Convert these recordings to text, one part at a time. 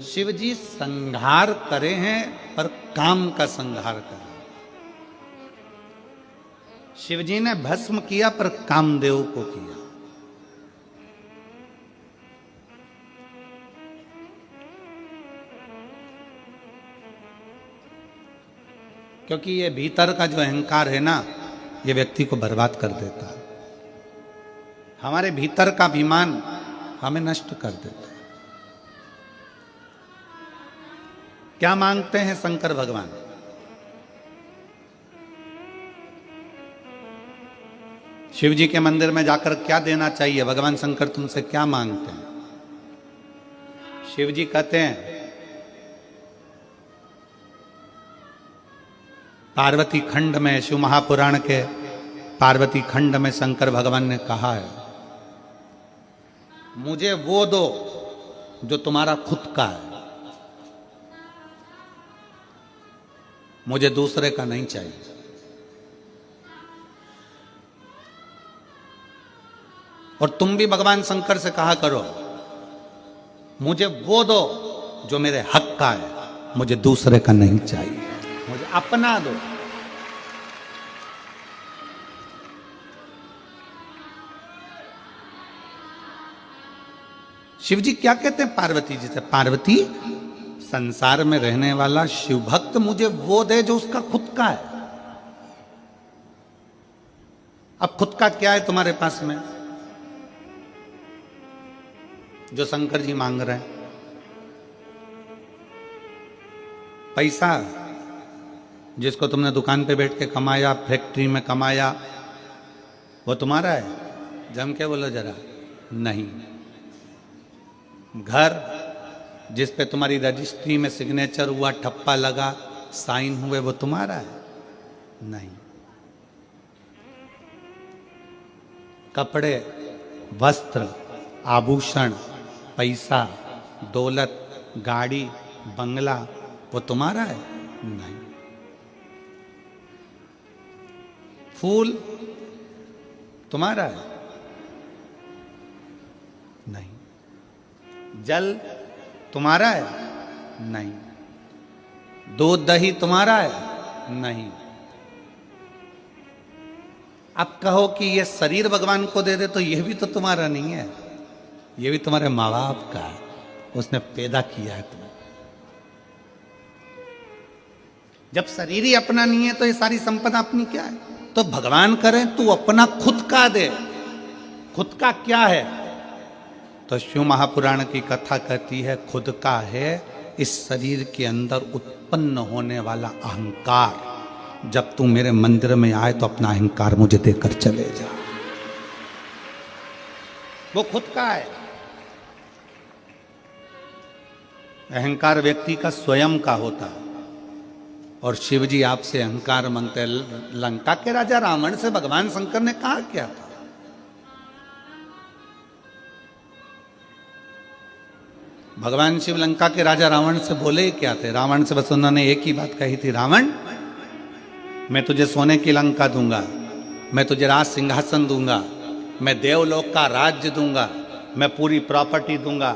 शिव जी संहार करे हैं पर काम का संहार करे। शिव जी ने भस्म किया पर कामदेव को किया। क्योंकि ये भीतर का जो अहंकार है ना, ये व्यक्ति को बर्बाद कर देता है। हमारे भीतर का अभिमान हमें नष्ट कर देता है। क्या मांगते हैं शंकर भगवान? शिव जी के मंदिर में जाकर क्या देना चाहिए? भगवान शंकर तुमसे क्या मांगते हैं? शिव जी कहते हैं, पार्वती खंड में, शिव महापुराण के पार्वती खंड में शंकर भगवान ने कहा है, मुझे वो दो जो तुम्हारा खुद का है, मुझे दूसरे का नहीं चाहिए। और तुम भी भगवान शंकर से कहा करो, मुझे वो दो जो मेरे हक का है, मुझे दूसरे का नहीं चाहिए, मुझे अपना दो। शिव जी क्या कहते हैं पार्वती जी से? पार्वती, संसार में रहने वाला शिव भक्त मुझे वो दे जो उसका खुद का है। अब खुद का क्या है तुम्हारे पास में जो शंकर जी मांग रहे हैं? पैसा, जिसको तुमने दुकान पे बैठ के कमाया, फैक्ट्री में कमाया, वो तुम्हारा है? जम के बोलो जरा। नहीं। घर, जिस पे तुम्हारी रजिस्ट्री में सिग्नेचर हुआ, ठप्पा लगा, साइन हुए, वो तुम्हारा है? नहीं। कपड़े, वस्त्र, आभूषण, पैसा, दौलत, गाड़ी, बंगला, वो तुम्हारा है? नहीं। फूल तुम्हारा है? नहीं। जल तुम्हारा है? नहीं। दूध दही तुम्हारा है? नहीं। अब कहो कि ये शरीर भगवान को दे दे, तो यह भी तो तुम्हारा नहीं है, ये भी तुम्हारे माँ बाप का है, उसने पैदा किया है तुम्हें। जब शरीर ही अपना नहीं है तो ये सारी संपदा अपनी क्या है? तो भगवान करे तू अपना खुद का दे। खुद का क्या है? तो शिव महापुराण की कथा कहती है, खुद का है इस शरीर के अंदर उत्पन्न होने वाला अहंकार। जब तू मेरे मंदिर में आए तो अपना अहंकार मुझे देकर चले जा। वो खुद का है। अहंकार व्यक्ति का स्वयं का होता है। और शिव जी आपसे अहंकार मांगते हैं। लंका के राजा रावण से भगवान शंकर ने कहा क्या था? भगवान शिव लंका के राजा रावण से बोले क्या थे? रावण से बस उन्होंने एक ही बात कही थी, रावण मैं तुझे सोने की लंका दूंगा, मैं तुझे राज सिंहासन दूंगा, मैं देवलोक का राज्य दूंगा, मैं पूरी प्रॉपर्टी दूंगा,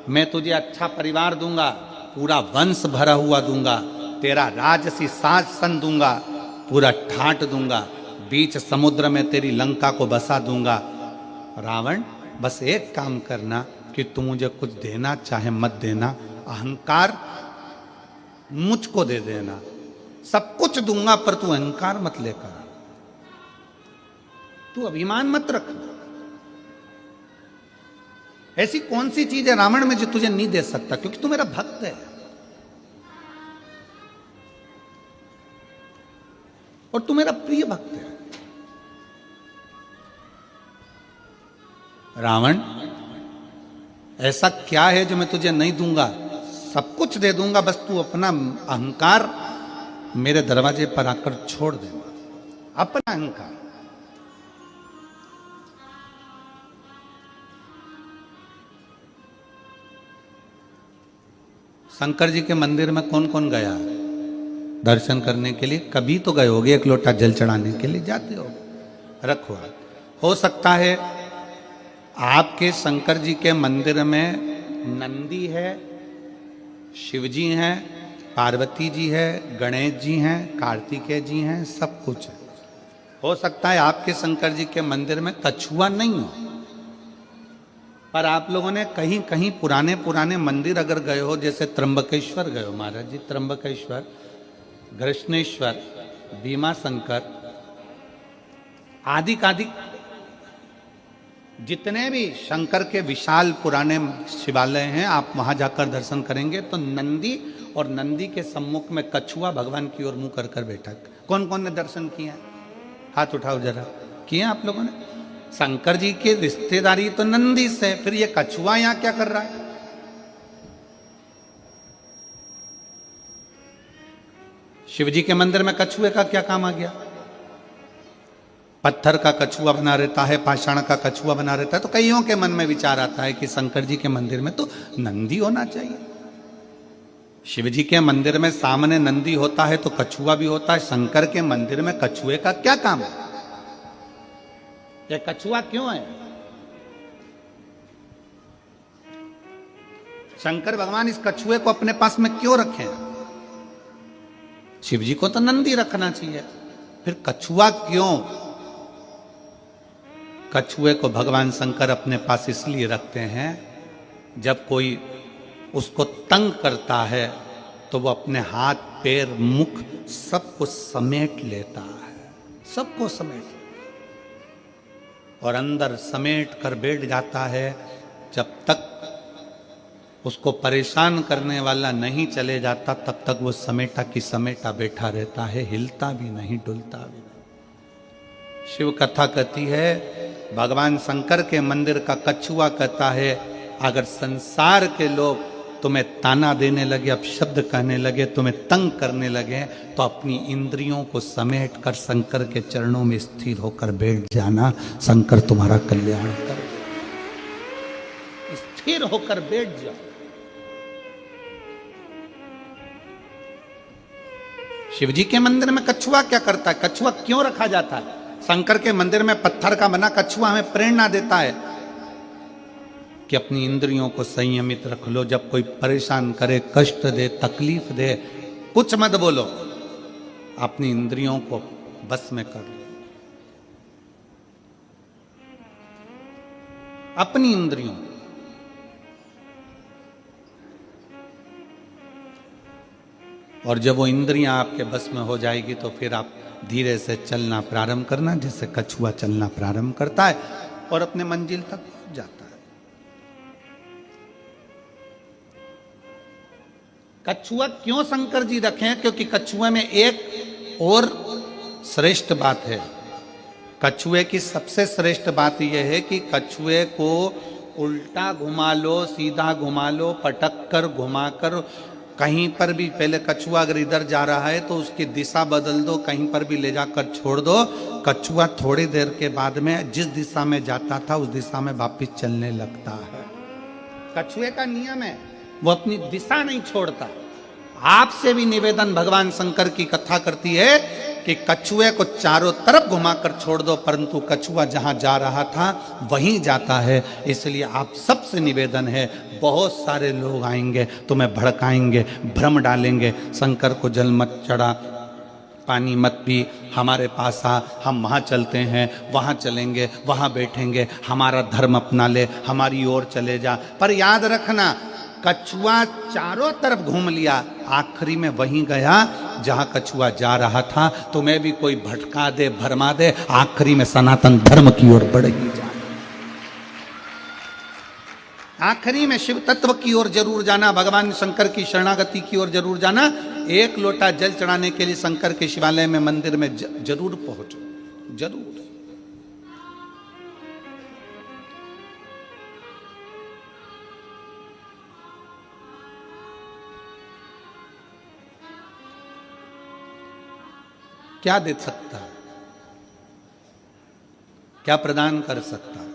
मैं तुझे अच्छा परिवार दूंगा, पूरा वंश भरा हुआ दूंगा, तेरा राजसी शासन दूंगा, पूरा ठाट दूंगा, बीच समुद्र में तेरी लंका को बसा दूंगा। रावण बस एक काम करना कि तू मुझे कुछ देना चाहे मत देना, अहंकार मुझको दे देना, सब कुछ दूंगा पर तू अहंकार मत लेकर, तू अभिमान मत रख। ऐसी कौन सी चीज है रावण में जो तुझे नहीं दे सकता? क्योंकि तू मेरा भक्त है और तू मेरा प्रिय भक्त है। रावण ऐसा क्या है जो मैं तुझे नहीं दूंगा? सब कुछ दे दूंगा, बस तू अपना अहंकार मेरे दरवाजे पर आकर छोड़ देना, अपना अहंकार। शंकर जी के मंदिर में कौन कौन गया दर्शन करने के लिए? कभी तो गए होगे, एक लोटा जल चढ़ाने के लिए जाते हो। रखो, हो सकता है आपके शंकर जी के मंदिर में नंदी है, शिव जी हैं, पार्वती जी है, गणेश जी हैं, कार्तिकेय जी हैं, सब कुछ है। हो सकता है आपके शंकर जी के मंदिर में कछुआ नहीं हो, पर आप लोगों ने कहीं कहीं पुराने पुराने मंदिर अगर गए हो, जैसे त्र्यंबकेश्वर गए हो महाराज जी, त्र्यंबकेश्वर, कृष्णेश्वर, भीमा शंकर, आदि जितने भी शंकर के विशाल पुराने शिवालय हैं, आप वहां जाकर दर्शन करेंगे तो नंदी और नंदी के सम्मुख में कछुआ भगवान की ओर मुंह कर कर बैठा। कौन कौन ने दर्शन किया? हाथ उठाओ जरा, किए आप लोगों ने? शंकर जी की रिश्तेदारी तो नंदी से, फिर ये कछुआ यहां क्या कर रहा है? शिव जी के मंदिर में कछुए का क्या काम आ गया? पत्थर का कछुआ बना रहता है, पाषाण का कछुआ बना रहता है, तो कईयों के मन में विचार आता है कि शंकर जी के मंदिर में तो नंदी होना चाहिए। शिव जी के मंदिर में सामने नंदी होता है तो कछुआ भी होता है, शंकर के मंदिर में कछुए का क्या काम है? ये कछुआ क्यों है? शंकर भगवान इस कछुए को अपने पास में क्यों रखे? शिव जी को तो नंदी रखना चाहिए, फिर कछुआ क्यों? कछुए को भगवान शंकर अपने पास इसलिए रखते हैं, जब कोई उसको तंग करता है तो वो अपने हाथ, पैर, मुख सबको समेट लेता है, सबको समेट और अंदर समेट कर बैठ जाता है। जब तक उसको परेशान करने वाला नहीं चले जाता तब तक वो समेटा की समेटा बैठा रहता है, हिलता भी नहीं, डुलता भी नहीं। शिव कथा कहती है, भगवान शंकर के मंदिर का कछुआ कहता है, अगर संसार के लोग तुम्हें ताना देने लगे, अपशब्द कहने लगे, तुम्हें तंग करने लगे, तो अपनी इंद्रियों को समेट कर शंकर के चरणों में स्थिर होकर बैठ जाना, शंकर तुम्हारा कल्याण कर। स्थिर होकर बैठ जाओ। शिव जी के मंदिर में कछुआ क्या करता है? कछुआ क्यों रखा जाता है? शंकर के मंदिर में पत्थर का बना कछुआ हमें प्रेरणा देता है कि अपनी इंद्रियों को संयमित रख लो। जब कोई परेशान करे, कष्ट दे, तकलीफ दे, कुछ मत बोलो, अपनी इंद्रियों को बस में कर लो। अपनी इंद्रियों, और जब वो इंद्रियां आपके बस में हो जाएगी तो फिर आप धीरे से चलना प्रारंभ करना, जैसे कछुआ चलना प्रारंभ करता है और अपने मंजिल तक पहुंच जाता है। कछुआ क्यों शंकर जी रखे? क्योंकि कछुए में एक और श्रेष्ठ बात है। कछुए की सबसे श्रेष्ठ बात यह है कि कछुए को उल्टा घुमा लो, सीधा घुमा लो, पटक कर, घुमाकर, कहीं पर भी, पहले कछुआ अगर इधर जा रहा है तो उसकी दिशा बदल दो, कहीं पर भी ले जाकर छोड़ दो, कछुआ थोड़ी देर के बाद में जिस दिशा में जाता था उस दिशा में वापिस चलने लगता है। कछुए का नियम है, वो अपनी दिशा नहीं छोड़ता। आपसे भी निवेदन भगवान शंकर की कथा करती है कि कछुए को चारों तरफ घुमाकर छोड़ दो, परंतु कछुआ जहां जा रहा था वहीं जाता है। इसलिए आप सबसे निवेदन है, बहुत सारे लोग आएंगे, तुम्हें भड़काएंगे, भ्रम डालेंगे, शंकर को जल मत चढ़ा, पानी मत पी, हमारे पास आ, हम वहाँ चलते हैं, वहाँ चलेंगे, वहाँ बैठेंगे, हमारा धर्म अपना ले, हमारी ओर चले जा। पर याद रखना, कछुआ चारों तरफ घूम लिया, आखिरी में वहीं गया जहां कछुआ जा रहा था। तुम्हें भी कोई भटका दे, भरमा दे, आखिरी में सनातन धर्म की ओर बढ़ ही जाना। आखिरी में शिव तत्व की ओर जरूर जाना, भगवान शंकर की शरणागति की ओर जरूर जाना। एक लोटा जल चढ़ाने के लिए शंकर के शिवालय में, मंदिर में जरूर पहुंचो, जरूर। क्या दे सकता है? क्या प्रदान कर सकता है?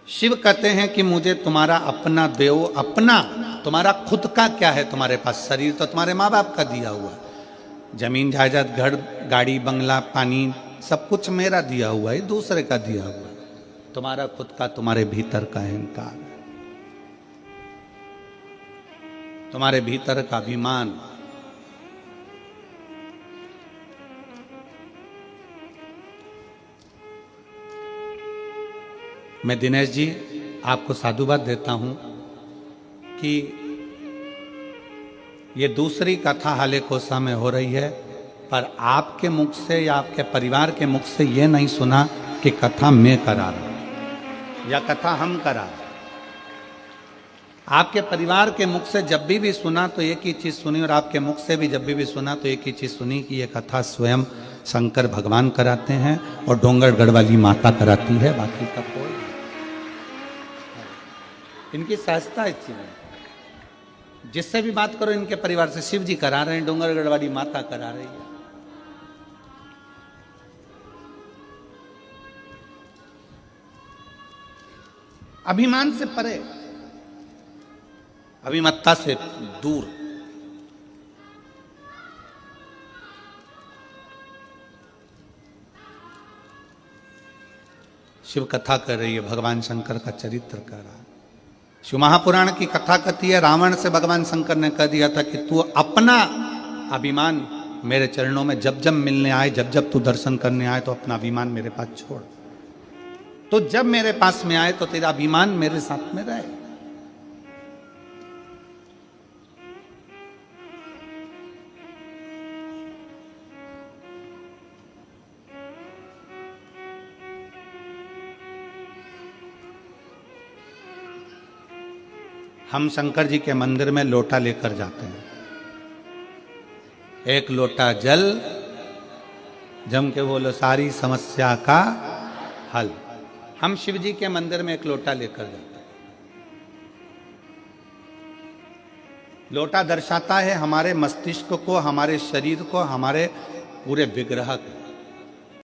शिव कहते हैं कि मुझे तुम्हारा अपना देव, अपना, तुम्हारा खुद का क्या है तुम्हारे पास? शरीर तो तुम्हारे माँ बाप का दिया हुआ, जमीन जायदाद, घर, गाड़ी, बंगला, पानी, सब कुछ मेरा दिया हुआ है, दूसरे का दिया हुआ है। तुम्हारा खुद का, तुम्हारे भीतर का अहंकार है। तुम्हारे भीतर का अभिमान। मैं दिनेश जी आपको साधुवाद देता हूं कि ये दूसरी कथा हाले कोसा में हो रही है, पर आपके मुख से या आपके परिवार के मुख से ये नहीं सुना कि कथा मैं करा रहा हूं या कथा हम करा रहे। आपके परिवार के मुख से जब भी सुना तो एक ही चीज सुनी, और आपके मुख से भी जब भी सुना तो एक ही चीज सुनी कि ये कथा स्वयं शंकर भगवान कराते हैं और डोंगरगढ़ वाली माता कराती है, बाकी का कोई। इनकी सहजता इतनी है, जिससे भी बात करो इनके परिवार से, शिव जी करा रहे हैं, डोंगरगढ़ वाली माता करा रही है। अभिमान से परे, अभिमत्ता से दूर। शिव कथा कर रही है, भगवान शंकर का चरित्र कर रहा है। शिव महापुराण की कथा कहती है, रावण से भगवान शंकर ने कह दिया था कि तू अपना अभिमान मेरे चरणों में जब जब मिलने आए, जब जब तू दर्शन करने आए, तो अपना अभिमान मेरे पास छोड़। तो जब मेरे पास में आए तो तेरा अभिमान मेरे साथ में रहे। हम शंकर जी के मंदिर में लोटा लेकर जाते हैं, एक लोटा जल, जम के बोलो सारी समस्या का हल। हम शिव जी के मंदिर में एक लोटा लेकर जाते हैं। लोटा दर्शाता है हमारे मस्तिष्क को, हमारे शरीर को, हमारे पूरे विग्रह को।